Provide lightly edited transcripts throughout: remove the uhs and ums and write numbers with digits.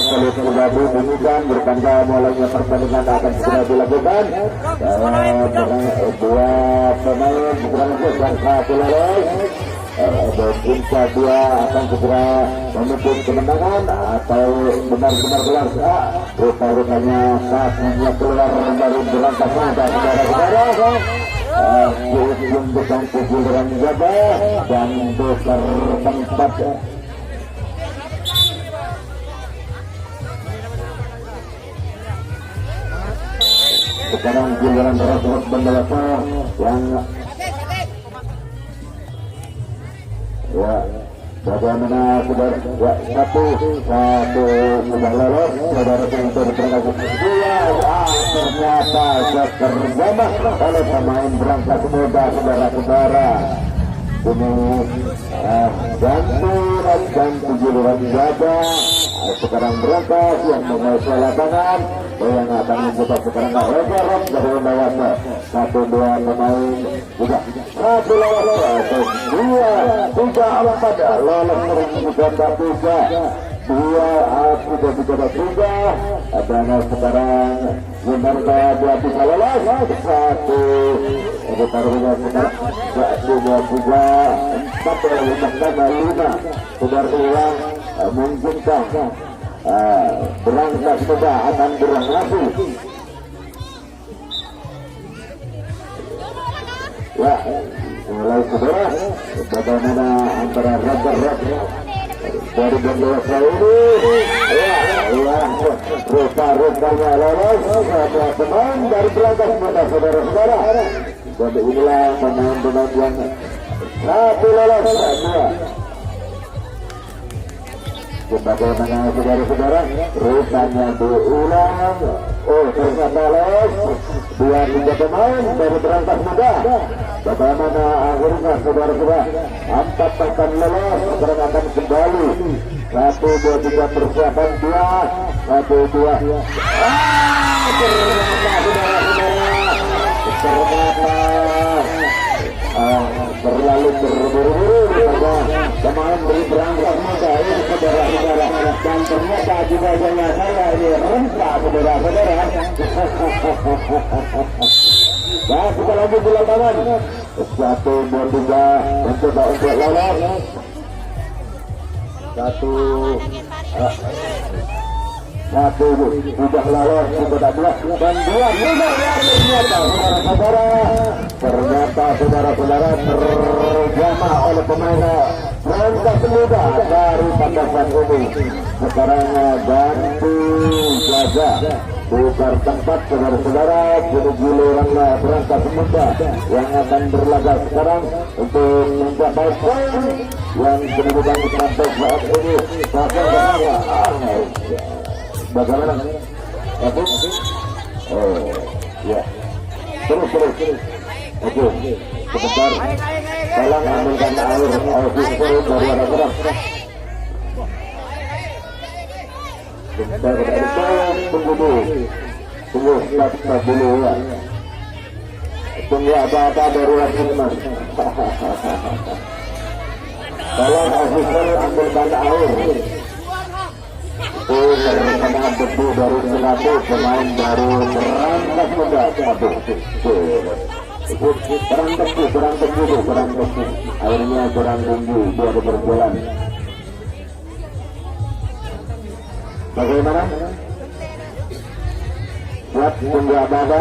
Kalau bergabung demikian bertanda mulainya pertandingan akan segera dilakukan. Dua pemain kurang lebih satu lolos. Dan jika dia akan segera menuntut kemenangan atau benar-benar keluar, rupa-rupanya kakinya keluar dari berangkat dan saudara-saudara. Ujung bukan kejuran jaga dan besar tempat. Sekarang giliran terus Bendalasa yang ya bagaimana saudara ya satu sudah lolos saudara yang berangkat dua ternyata terjama oleh pemain berangkat muda saudara-saudara ini ganti giliran jaga sekarang berangkat yang menguasai lapangan yang akan mencoba sekarang reserve dari dewasa satu dua pemain juga satu lolos dua tiga empat lolos terus juga tiga dua sudah dicoba tiga dan sekarang Winarda dua bisa lolos satu taruhnya sekarang satu dua tiga empat lima sudah ulang mungkinkah berangkat sudah akan berlangsung ya mulai saudara bagaimana antara Roger dari Bendalasa ini rupa-rupanya lolos teman dari berangkat muda saudara-saudara jadi inilah pemain-pemain yang satu lolos dua. Bagaimana saudara-saudara rupanya diulang ternyata lolos dua tiga pemain dari berangkat muda bagaimana akhirnya saudara-saudara empat akan lolos sekarang akan kembali satu dua tiga persiapan dua satu dua ternyata terlalu berburu-buru pada pemain beri berangkat muda ini saudara-saudara dan ternyata juga jangan saya ini renta saudara-saudara. Nah kita lanjut di lapangan satu dua tiga mencoba untuk lolos satu sudah lolos sudah dua dan dua ternyata saudara-saudara terjama oleh pemain berangkat muda dari Pandasan ini sekarang ganti jaga tukar tempat saudara-saudara giliran berangkat muda yang akan berlaga sekarang untuk mencapai poin yang kedudukan sampai saat ini bagaimana? Ya terus oke sebentar tolong ambilkan air dari atas tunggu stop dulu ya tunggu apa-apa dari mas tolong officer ambilkan air karena debu dari satu pemain baru berangkat muda kurang tebu airnya kurang tinggi dia ada berjalan bagaimana siap tunggu apa-apa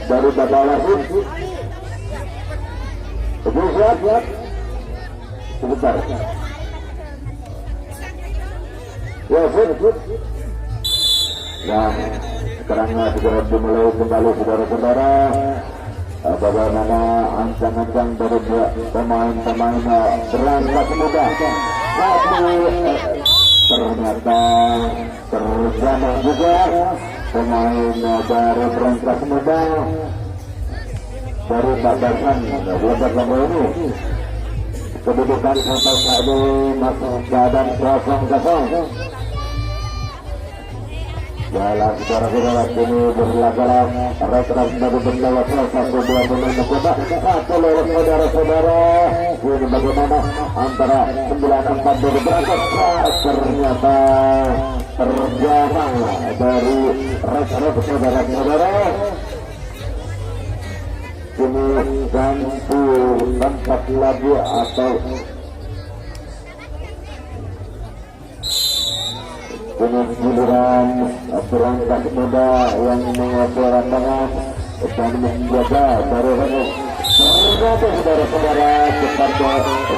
dari Bapak Wasit siap sebentar ya fit nah sekarang segera dimulai kembali saudara-saudara bagaimana ancang-ancang dari pemain-pemain berangkat muda ternyata terjamah juga pemain dari berangkat muda dari Pandasan Belanda ini kedudukan sampai saat ini masih keadaan 0-0 dalam saudara-saudara ini berlaga rekrut dari Bendalasa satu dua pemain mencoba satu lolos saudara-saudara ini bagaimana antara 9-4 dari berangkat ternyata terjadi dari Red saudara-saudara. Ini ganti tempat lagi atau ini giliran berangkat muda yang menguasai lapangan dan menjaga dari saudara-saudara cepat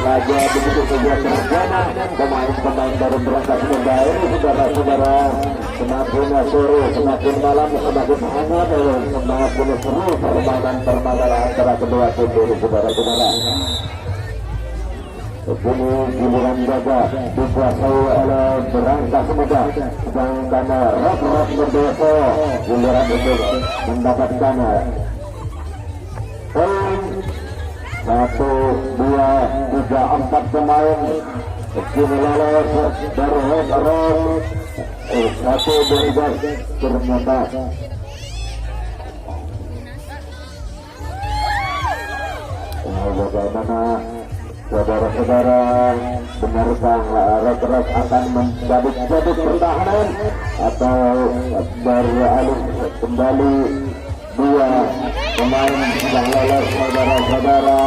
saja begitu saja terjana pemain-pemain dari berangkat muda ini saudara-saudara. Semakin sore, semakin malam, semakin hangat, semakin seru permainan antara kedua tim ini saudara-saudara. Ini giliran jaga dikuasai oleh berangkas muda, sedangkan Rock berdosa giliran itu mendapatkan poin 1, 2, 3, 4 pemain. Kini lolos dari Rock 1 berubah ternyata bagaimana saudara-saudara, benarkah Rock akan mencabut pertahanan atau beralih kembali 2 pemain yang lolos saudara-saudara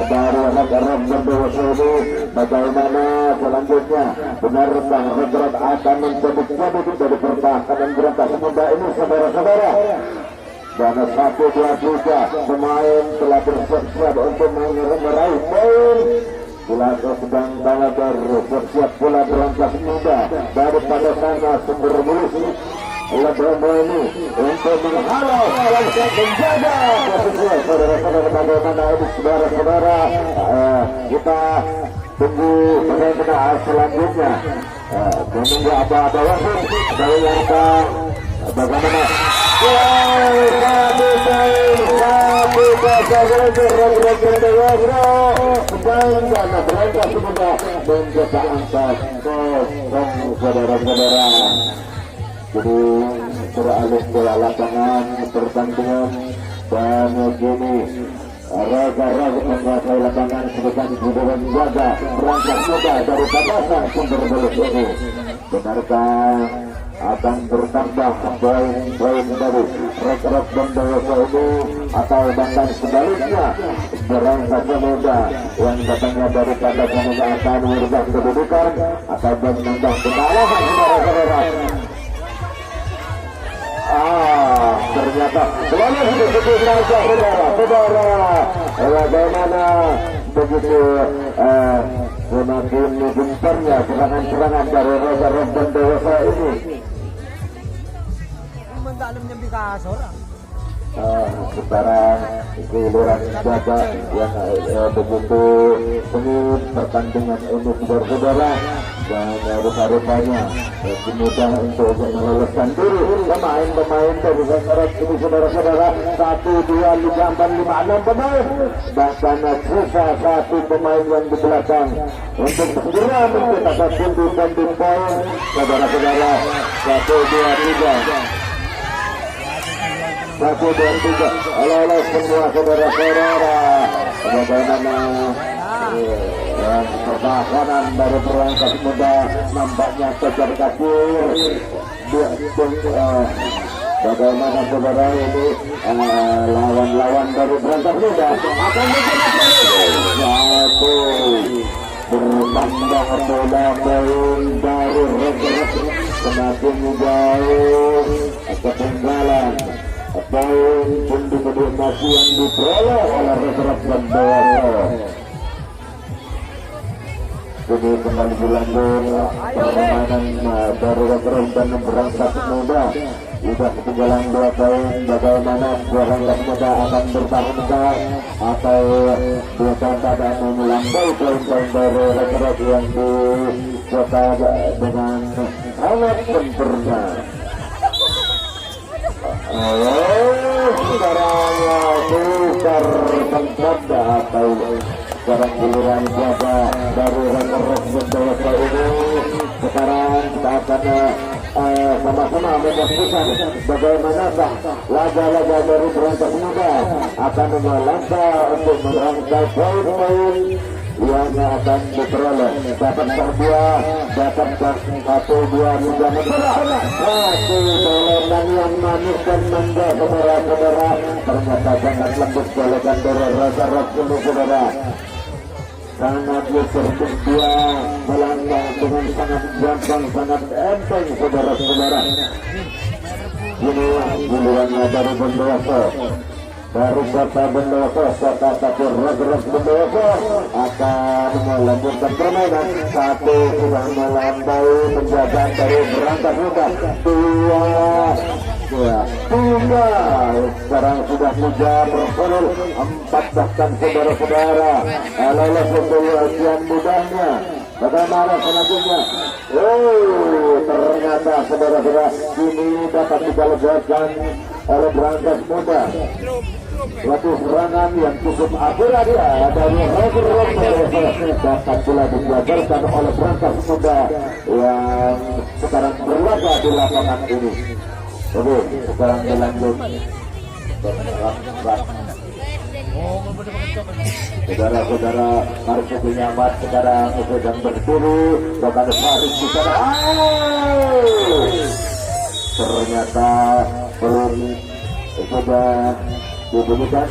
dari Rock berdewasa ini? Bagaimana selanjutnya? Benarkah Rock akan mencabut dari pertahanan berangkas muda ini saudara-saudara? Dan 1, 2, 3 pemain telah bersiap untuk meraih poin. Sedang kalah bersiap pula berangkas muda daripada sana sumber mulus Lebrono ini untuk menghalau menjaga posisi saudara-saudara. Bagaimana ini saudara-saudara, kita tunggu bagaimana selanjutnya, menunggu apa wasit dari yang bagaimana saudara-saudara. Jadi beralih ke lapangan pertandingan dan kini Raga menguasai lapangan sebesar giliran jaga berangkat muda dari batasan sumber belus ini. Benarkah akan bertambah poin-poin dari Rock Bondowoso ini atau bahkan sebaliknya berangkat muda yang datangnya dari batasan muda akan merubah kedudukan atau menambah kekalahan saudara-saudara? Ternyata selalu begitu saja saudara. Bagaimana begitu semakin gencarnya serangan-serangan dari Rock Bondowoso ini. Dalamnya bikasor. Sekarang giliran jaga yang begitu sengit pertandingan ini saudara, dan rupa-rupanya mudah untuk meloloskan diri pemain-pemain dari Rock ini saudara-saudara. 1, 2, 3, 4, 5, 6 pemain, bahkan sisa 1 pemain yang di belakang untuk segera mencetak pundi-pundi poin saudara-saudara. 1, 2, 3 oleh semua saudara-saudara. Bagaimana pertahanan dari berangkat muda nampaknya kejar kacir. Bagaimana saudara ini lawan-lawan dari berangkat muda akan satu bertambah bola poin dari Rock semakin jauh ketinggalan poin pundi-pundi masih yang diperoleh oleh Rock Bondowoso. Jadi kembali dilanjut permainan dari Rock dan berangkat muda. Sudah ketinggalan 2 poin. Bagaimana berangkat muda akan bertahankah atau dia akan melampaui poin-poin dari Rock yang dikota dengan sangat sempurna. Sekarang tukar tempat atau sekarang giliran jaga dari Rock Bondowoso ini. Sekarang kita akan sama-sama menyaksikan bagaimanakah laga-laga dari berangkat muda akan melangkah untuk merangkai poin-poin yang akan diperoleh. Dapat terbuah, dapat 1-2 sudah menang. Satu bolehan yang manis dan manja, saudara-saudara. Ternyata sangat lembut bolehan dari Raja Rasul, saudara. Sangat tertib dia melangkah dengan sangat gampang, sangat enteng, saudara-saudara. Ini gilirannya dari Bondowoso, dari kota Bondowoso, kota Tapur Raja Bondowoso akan melanjutkan permainan. Satu sudah melampaui penjagaan dari berangkat muda. Tiga sekarang sudah muda personil 4 bahkan saudara-saudara. Lolos untuk ujian mudahnya. Bagaimana selanjutnya? Ternyata saudara-saudara ini dapat dikalahkan oleh berangkat muda. Suatu serangan yang cukup akurat ya dari Roger dapat pula dijabarkan oleh berangkat muda yang sekarang berlaga di lapangan ini. Oke, sekarang dilanjut. Saudara-saudara, Marsuki Nyamat sekarang sedang berdiri bahkan Faris di sana. Ternyata belum sudah dibunyikan.